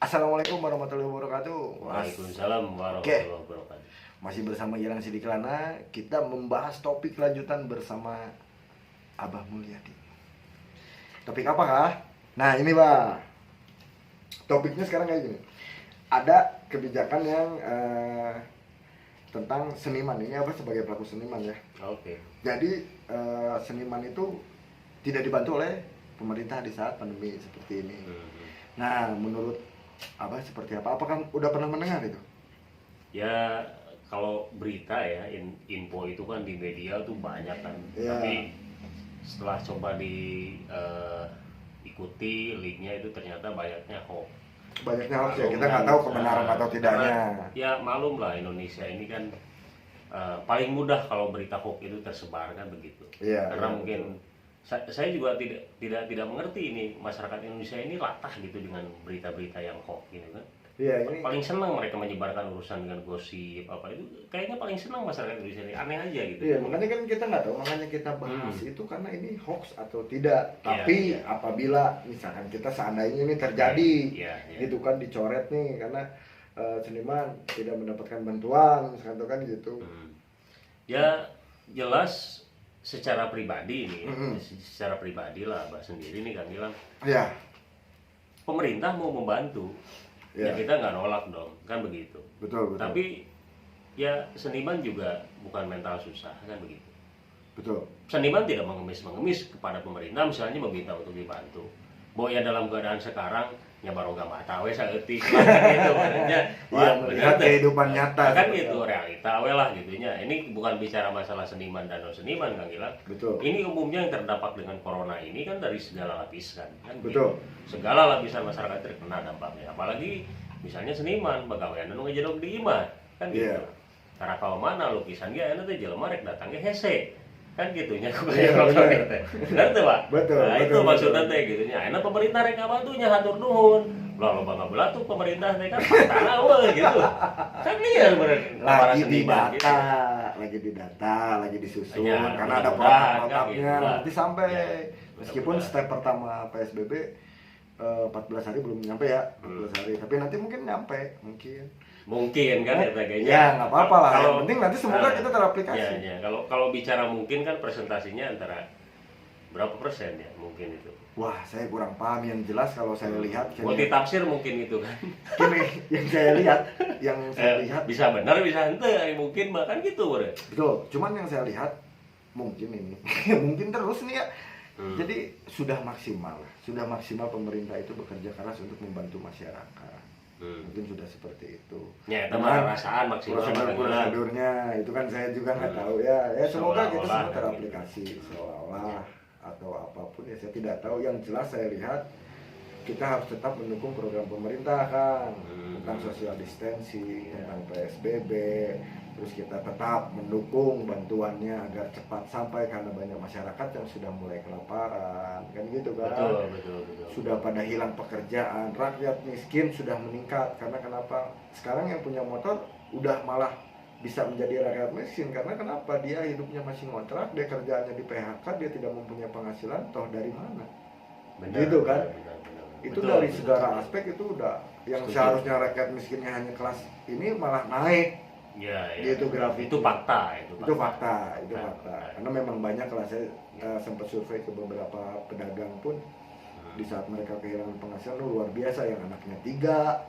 Assalamualaikum warahmatullahi wabarakatuh. Waalaikumsalam Oke, warahmatullahi wabarakatuh. masih bersama Gilang Sidikelana. Kita membahas topik lanjutan bersama Abah Mulyadi. Topik apa kah? Nah ini Pak, topiknya sekarang kayak gini. Ada kebijakan yang tentang seniman. Ini apa sebagai pelaku seniman ya. Oke. Jadi seniman itu tidak dibantu oleh pemerintah di saat pandemi seperti ini. Nah menurut Abah seperti apa? Apakah udah pernah mendengar itu? Ya kalau berita ya info itu kan di media tuh banyak kan. Iya. Tapi setelah coba ikuti linknya itu ternyata banyaknya hoax. Banyaknya hoax ya, kita nggak tahu kebenaran atau tidaknya. Ya malum lah Indonesia ini kan paling mudah kalau berita hoax itu tersebar kan begitu. Iya, Karena iya, mungkin saya juga tidak mengerti ini masyarakat Indonesia ini latah gitu dengan berita-berita yang hoax gitu kan. Iya, ini Paling senang mereka menyebarkan urusan dengan gosip apa itu, kayaknya paling senang masyarakat Indonesia ini, aneh aja gitu. iya, makanya kan kita nggak tahu, makanya kita bahas itu karena ini hoax atau tidak. Tapi iya. apabila misalkan kita seandainya ini terjadi, Iya, iya. gitu kan dicoret nih karena seniman tidak mendapatkan bantuan, misalkan itu kan gitu. Ya jelas secara pribadi ini, Mm-mm. secara pribadi lah Mbak sendiri nih kan bilang Iya, pemerintah mau membantu, ya iya, kita nggak nolak dong, kan begitu. betul, betul, Tapi ya seniman juga bukan mental susah, kan begitu. betul. Seniman tidak mengemis kepada pemerintah, misalnya meminta untuk dibantu. Bahwa ya dalam keadaan sekarang nyabaroga mata we saeutik gitu maksudnya. Iya, melihat kehidupan nyata. Kan seperti gitu apa. realita we lah gitunya. Ini bukan bicara masalah seniman dan non seniman Kang Gilang. Betul, Ini umumnya yang terdampak dengan corona ini kan dari segala lapisan kan. betul. Gitu. Segala lapisan masyarakat terkena dampaknya. Apalagi misalnya seniman bagawean anu ngejedog di imah kan gitu. Iya. Karena kalau mana lukisan dia anu teh jelema rek datang ge hese. Kan gitunya Iya, bener. benar tuh Pak. Betul, Nah betul, itu betul. maksudnya teh gitunya. Enak pemerintah rek ngabantunya hatur nuhun. Lah lo bangga belatuk pemerintah teh kan tanah we gitu. Kan liar bener para Lagi seniman gitu. lagi disusun Ya, karena ada mudah-mudahan, protapnya kan gitu lah. nanti sampai Ya, meskipun mudah-mudahan. step pertama PSBB 14 hari belum nyampe ya 14 hari tapi nanti mungkin nyampe Mungkin kan ya kayaknya. ya nggak apa-apa lah yang Kalau- penting nanti semoga Nah, kita teraplikasi. Ya, ya. Kalau bicara mungkin kan presentasinya antara berapa persen ya mungkin itu. Wah saya kurang paham, yang jelas kalau saya lihat Multi kayaknya tafsir mungkin itu kan. gini, yang saya lihat Bisa benar bisa ente mungkin bahkan gitu bre. betul, cuman yang saya lihat mungkin ini mungkin terus nih ya. Jadi sudah maksimal pemerintah itu bekerja keras untuk membantu masyarakat. Mungkin sudah seperti itu. Ya, itu mah rasaan maksimal Prosedurnya itu kan saya juga nggak tahu ya. Ya semoga kita Seolah-olah semua kan teraplikasi seolah atau apapun ya saya tidak tahu. Yang jelas saya lihat kita harus tetap mendukung program pemerintah kan tentang social distancing, tentang PSBB. Terus kita tetap mendukung bantuannya agar cepat sampai karena banyak masyarakat yang sudah mulai kelaparan kan gitu kan. Betul. Sudah pada hilang pekerjaan, rakyat miskin sudah meningkat karena kenapa? Sekarang yang punya motor udah malah bisa menjadi rakyat miskin karena kenapa? Dia hidupnya masih ngontrak, dia kerjaannya di PHK, dia tidak mempunyai penghasilan, toh dari mana? Gitu kan? Itu dari segala aspek itu udah yang Setuju. seharusnya rakyat miskinnya hanya kelas ini malah naik. Ya. Gitu grafik. Itu fakta. Itu fakta. Nah. Karena memang banyak lah saya sempat survei ke beberapa pedagang pun di saat mereka kehilangan penghasilan luar biasa, yang anaknya 3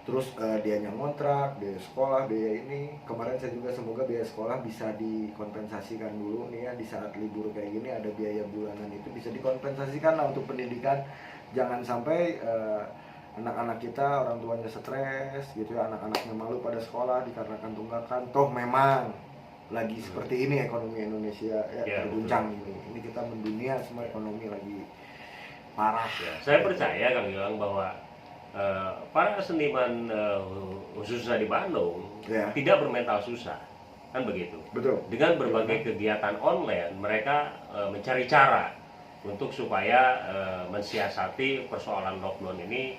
terus dianya ngontrak, biaya sekolah, biaya ini. Kemarin saya juga semoga biaya sekolah bisa dikompensasikan dulu nih ya, di saat libur kayak gini ada biaya bulanan itu bisa dikompensasikan lah untuk pendidikan. Jangan sampai anak-anak kita orang tuanya stres gitu ya, anak-anaknya malu pada sekolah dikarenakan tunggakan. Toh memang lagi seperti ini ekonomi Indonesia ya, terguncang ini kita mendunia, semua ekonomi lagi parah Ya, saya percaya Kang Gilang bahwa para seniman khususnya di Bandung ya. tidak bermental susah, kan begitu. Betul. Dengan berbagai kegiatan online, mereka mencari cara untuk supaya mensiasati persoalan lockdown ini,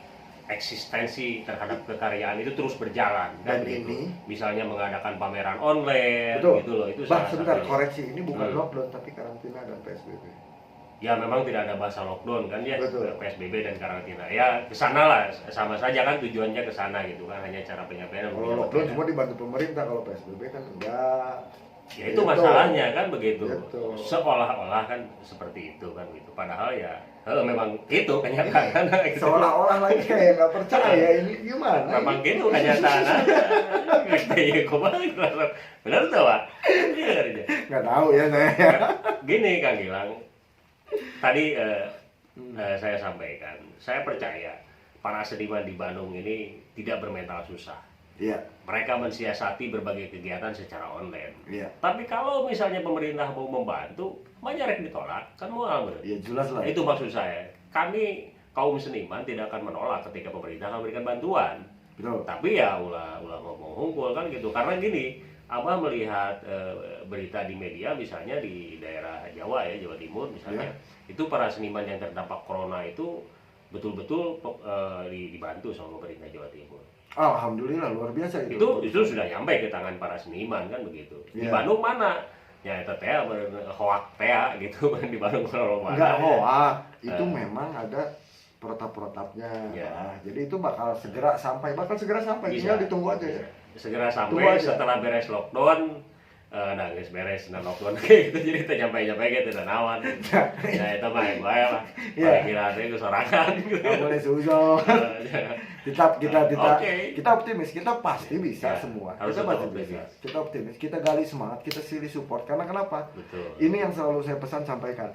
eksistensi terhadap kekaryaan itu terus berjalan. Dan Kan begitu. ini Misalnya mengadakan pameran online, betul. gitu loh. Itu Bah, salah sebentar satunya. koreksi, ini bukan lockdown tapi karantina dan PSBB. ya memang tidak ada bahasa lockdown kan ya, Betul. PSBB dan karantina. Ya kesana lah, sama saja kan tujuannya kesana gitu kan, hanya cara penyampaian. Kalau lockdown cuma dibantu pemerintah, kalau PSBB kan enggak. Ya itu masalahnya kan begitu. Gitu. Seolah-olah kan seperti itu kan gitu. Padahal ya memang itu kenyataan. Gitu. Seolah-olah lagi kayak nggak percaya ini gimana? Memang gitu kenyataan. Gitu ya, benar tuh Pak? Nggak tahu ya saya. Gini Kang Gilang, tadi saya sampaikan, saya percaya para seniman di Bandung ini tidak bermental susah. Iya. Mereka mensiasati berbagai kegiatan secara online. Iya. Tapi kalau misalnya pemerintah mau membantu, banyak ditolak, kan mual bener. Iya jelas lah. Itu maksud saya. Kami kaum seniman tidak akan menolak ketika pemerintah akan memberikan bantuan. Betul. Tapi ya ulah ngomong hunkul kan gitu. Karena gini, Abah melihat berita di media misalnya di daerah Jawa ya, Jawa Timur misalnya, itu para seniman yang terdampak corona itu betul-betul dibantu sama pemerintah Jawa Timur. Alhamdulillah luar biasa itu. Itu sudah nyampe ke tangan para seniman kan begitu. Di Iya. Bandung mana? Ya itu teh hoak teh gitu di Bandung kalau mana. Enggak hoak, itu memang ada protap-protapnya. Ya. Nah, jadi itu bakal segera sampai, tinggal ditunggu aja ya. Segera Tunggu sampai aja. setelah beres lockdown. Nangis beres dan lockdown kayak gitu, jadi kita nyampe gitu dan awan. Ya itu mah yang gue lah. Iya. Paling kira itu sorangan gitu. Nggak boleh suzon. Kita optimis, kita pasti bisa Ya, semua. harus Kita pasti optimis. bisa. Kita optimis, kita gali semangat, kita silih support. Karena kenapa? Betul. Ini yang selalu saya pesan sampaikan.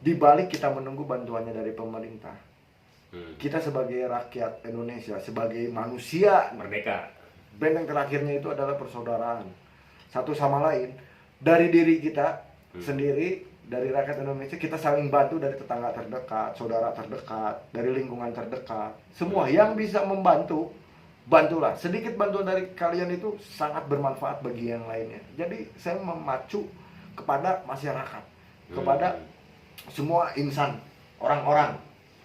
Di balik kita menunggu bantuannya dari pemerintah, kita sebagai rakyat Indonesia, sebagai manusia, Merdeka. benteng terakhirnya itu adalah persaudaraan satu sama lain. Dari diri kita sendiri, dari rakyat Indonesia, kita saling bantu dari tetangga terdekat, saudara terdekat, dari lingkungan terdekat. Semua yang bisa membantu, bantulah. Sedikit bantuan dari kalian itu sangat bermanfaat bagi yang lainnya. Jadi saya memacu kepada masyarakat, kepada semua insan, orang-orang,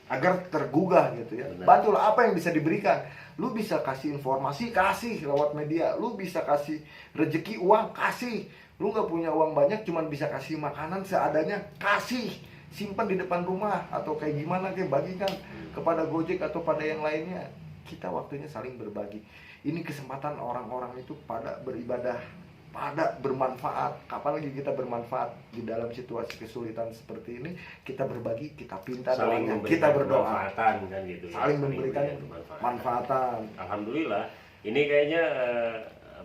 agar tergugah gitu ya. Benar. Bantulah apa yang bisa diberikan. Lu bisa kasih informasi, kasih lewat media. Lu bisa kasih rezeki, uang, kasih. Lu nggak punya uang banyak, cuman bisa kasih makanan seadanya, kasih. Simpan di depan rumah atau kayak gimana, kayak bagikan kepada Gojek atau pada yang lainnya. Kita waktunya saling berbagi. Ini kesempatan orang-orang itu pada beribadah, pada bermanfaat. Kapan lagi kita bermanfaat di dalam situasi kesulitan seperti ini? Kita berbagi, kita pinta doanya, kita berdoa, manfaatan kan gitu ya. saling memberikan bermanfaatan. manfaatan. Alhamdulillah. Ini kayaknya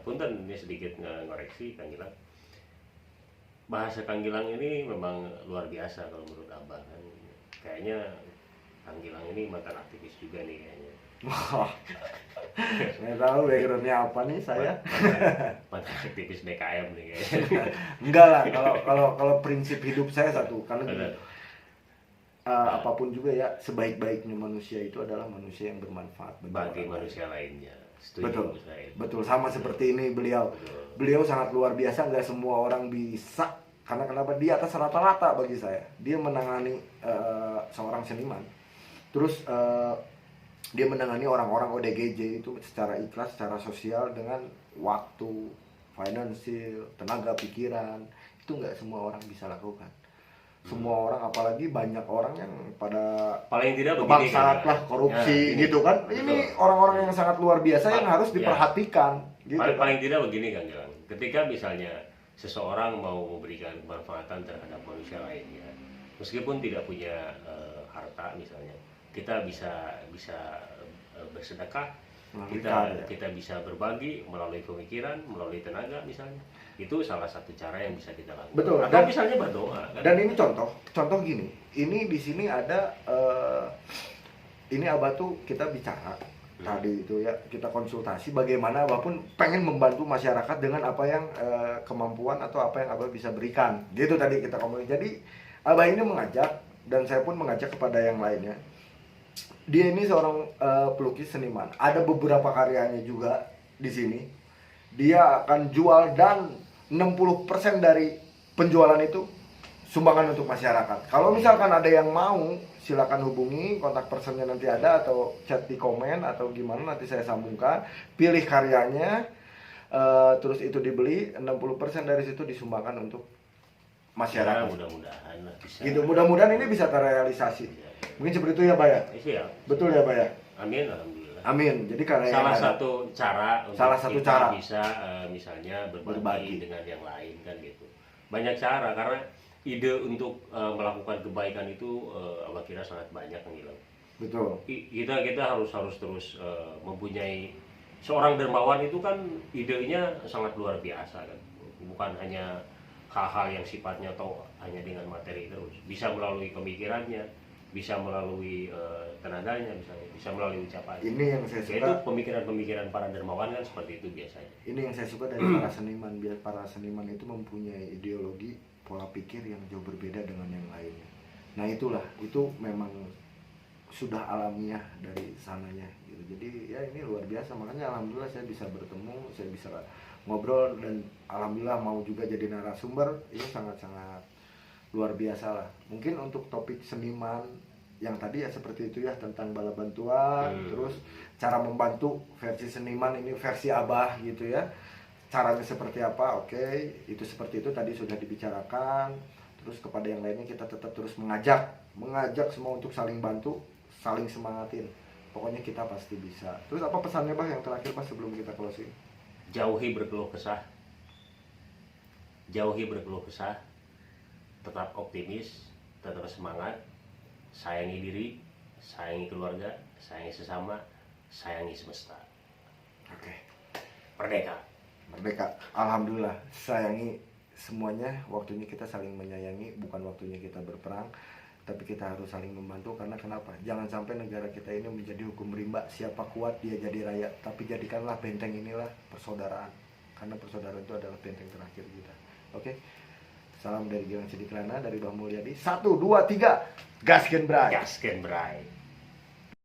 punten ini sedikit ngoreksi Kang Gilang. Bahasa Kang Gilang ini memang luar biasa kalau menurut Abah kan. Kayaknya Kang Gilang ini mantan aktivis juga nih kayaknya. Wah, saya tahu backgroundnya apa nih saya. Mantan aktivis DKM nih kayaknya. Enggak lah, kalau prinsip hidup saya satu, karena gini, Benar. apapun juga ya, sebaik-baiknya manusia itu adalah manusia yang bermanfaat Bagi orang lain. manusia lainnya. Setuju Betul, saya. betul, sama seperti ini beliau. Betul. Beliau sangat luar biasa, nggak semua orang bisa. Karena kenapa? Dia atas rata-rata bagi saya. Dia menangani seorang seniman. Terus dia menangani orang-orang ODGJ itu secara ikhlas, secara sosial, dengan waktu, finansial, tenaga, pikiran. Itu nggak semua orang bisa lakukan. Semua orang, apalagi banyak orang yang pada Paling tidak begini kebangsaan kan, lah, korupsi ya, gini. gitu kan. Betul. Ini orang-orang yang sangat luar biasa yang harus Ya. diperhatikan gitu. Paling tidak begini Kang Gilang. Ketika misalnya seseorang mau memberikan kemanfaatan terhadap manusia lainnya, meskipun tidak punya harta misalnya, kita bisa bersedekah, Memberikan, ya. kita bisa berbagi melalui pemikiran, melalui tenaga misalnya. Itu salah satu cara yang bisa kita lakukan. Betul. Atau Dan- misalnya berdoa kan. Dan ini contoh gini. Ini di sini ada ini Abah tuh kita bicara tadi itu ya, kita konsultasi bagaimana Abah pun pengen membantu masyarakat dengan apa yang kemampuan atau apa yang Abah bisa berikan. Gitu tadi kita ngomongin. Jadi Abah ini mengajak, dan saya pun mengajak kepada yang lainnya. Dia ini seorang pelukis seniman. Ada beberapa karyanya juga di sini. Dia akan jual, dan 60% dari penjualan itu sumbangan untuk masyarakat. Kalau misalkan ada yang mau, silakan hubungi, kontak personnya nanti ada, atau chat di komen atau gimana, nanti saya sambungkan. Pilih karyanya, terus itu dibeli, 60% dari situ disumbangkan untuk masyarakat. Ya, mudah-mudahan lah bisa. Gitu, mudah-mudahan ini bisa terrealisasi. Ya, Mungkin seperti itu ya, Pak ya. iya. Betul ya, Pak ya. Amin, alhamdulillah. Amin. Jadi karena Salah satu cara untuk Salah satu kita cara. bisa misalnya berbagi Berbagi. dengan yang lain kan gitu. Banyak cara karena ide untuk melakukan kebaikan itu Allah kira sangat banyak kan gitu. betul. Kita harus terus mempunyai seorang dermawan itu kan idenya sangat luar biasa kan. Bukan hanya hal-hal yang sifatnya atau hanya dengan materi terus, bisa melalui pemikirannya, bisa melalui tenaganya, misalnya bisa melalui ucapannya. Ini yang saya Yaitu suka. pemikiran-pemikiran para dermawan kan seperti itu biasanya. Ini yang saya suka dari para seniman. Biar para seniman itu mempunyai ideologi, pola pikir yang jauh berbeda dengan yang lainnya. Nah itulah, itu memang sudah alamiah dari sananya gitu. Jadi ya ini luar biasa, makanya alhamdulillah saya bisa bertemu, saya bisa ngobrol, dan alhamdulillah mau juga jadi narasumber. Ini sangat-sangat luar biasa lah. Mungkin untuk topik seniman yang tadi ya seperti itu ya, tentang bala bantuan, terus cara membantu versi seniman ini versi Abah gitu ya, caranya seperti apa. Oke, itu seperti itu tadi sudah dibicarakan. Terus kepada yang lainnya kita tetap terus mengajak semua untuk saling bantu, saling semangatin. Pokoknya kita pasti bisa. Terus apa pesannya Bah yang terakhir Pak sebelum kita closing? Jauhi berkeluh kesah, tetap optimis, tetap semangat, sayangi diri, sayangi keluarga, sayangi sesama, sayangi semesta. Oke. Merdeka. Merdeka. Alhamdulillah, sayangi semuanya. Waktunya kita saling menyayangi, bukan waktunya kita berperang, tapi kita harus saling membantu. Karena kenapa? Jangan sampai negara kita ini menjadi hukum rimba, siapa kuat dia jadi rakyat. Tapi jadikanlah benteng inilah persaudaraan, karena persaudaraan itu adalah benteng terakhir kita. Oke. Salam dari Gilang Sidikrana, dari Bah Mulyadi. 1, 2, 3, gaskeun bray. Gaskeun bray.